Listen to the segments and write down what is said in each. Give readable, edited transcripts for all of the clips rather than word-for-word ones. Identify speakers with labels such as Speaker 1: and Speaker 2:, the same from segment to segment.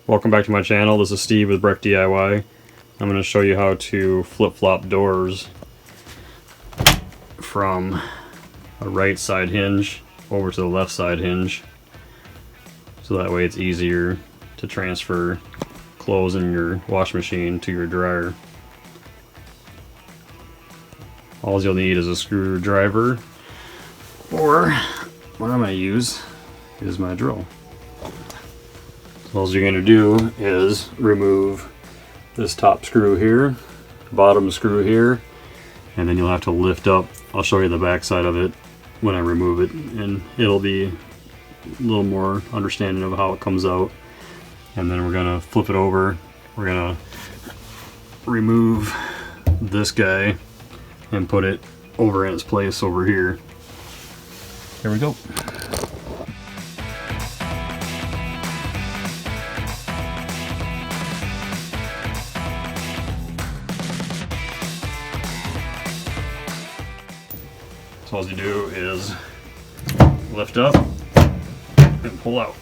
Speaker 1: Welcome back to my channel. This is Steve with Breck DIY. I'm going to show you how to flip-flop doors from a right side hinge over to the left side hinge, so that way it's easier to transfer clothes in your wash machine to your dryer. All you'll need is a screwdriver, or what I'm going to use is my drill. So all you're going to do is remove this top screw here, bottom screw here, and then you'll have to lift up. I'll show you the back side of it when I remove it, and it'll be a little more understanding of how it comes out. And then we're going to flip it over. We're going to remove this guy and put it over in its place over here. There we go. So all you do is lift up and pull out.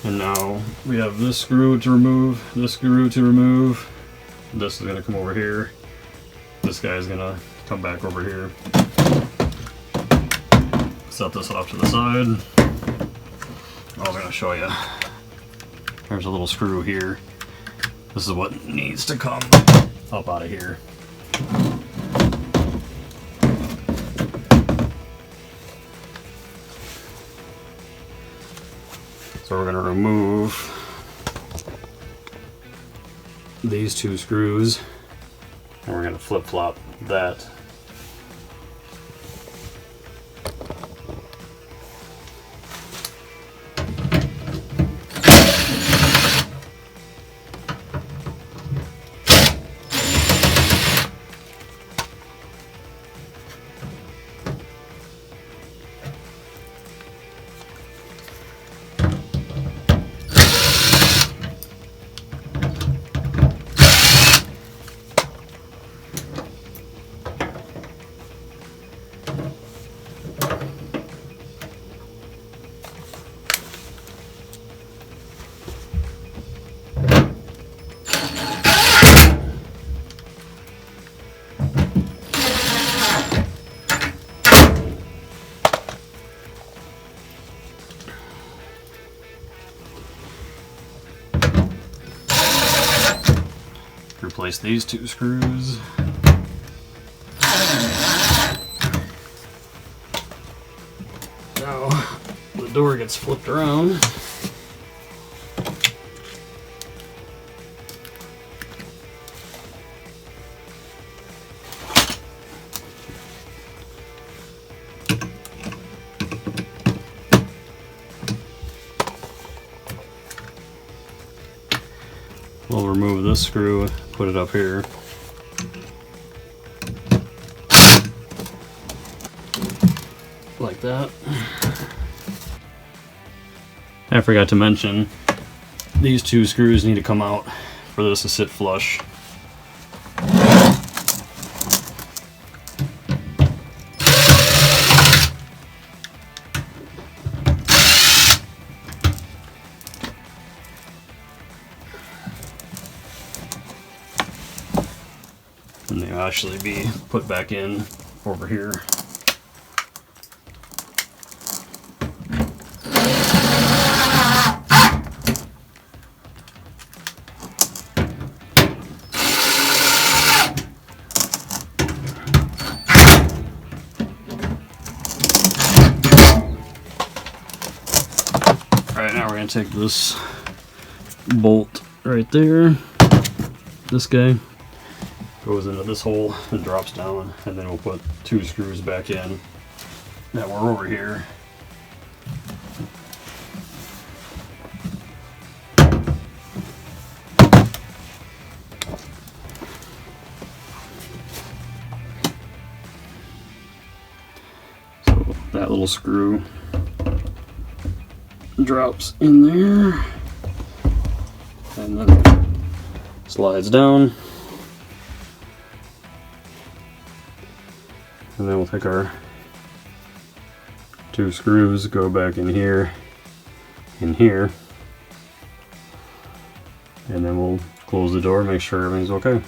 Speaker 1: And now we have this screw to remove, this screw to remove. This is going to come over here. This guy is going to come back over here. Set this off to the side. I was going to show you. There's a little screw here. This is what needs to come up out of here. So we're going to remove these two screws, and we're going to flip-flop that. Replace these two screws. Now the door gets flipped around. We'll remove this screw, put it up here. Like that. I forgot to mention, these two screws need to come out for this to sit flush. And they'll actually be put back in over here. Alright, now we're going to take this bolt right there. This guy goes into this hole and drops down, and then we'll put two screws back in that were over here. So that little screw drops in there and then slides down. And then we'll take our 2 screws go back in here, and then we'll close the door, make sure everything's okay.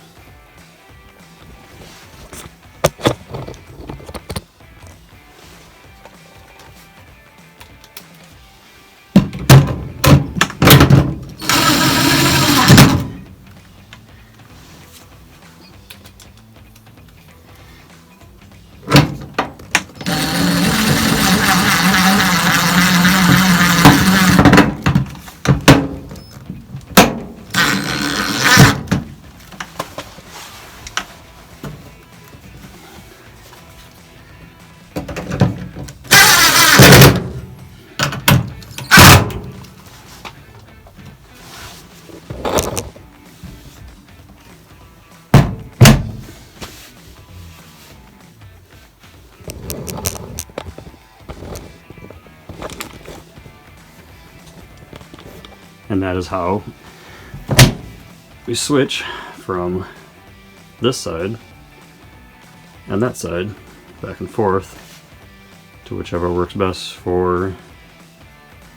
Speaker 1: And that is how we switch from this side and that side back and forth to whichever works best for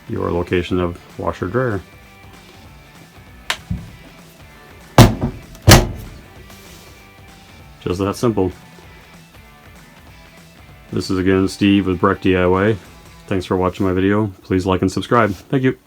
Speaker 1: your location of washer dryer. Just that simple. This is again Steve with Breck DIY. Thanks for watching my video. Please like and subscribe. Thank you.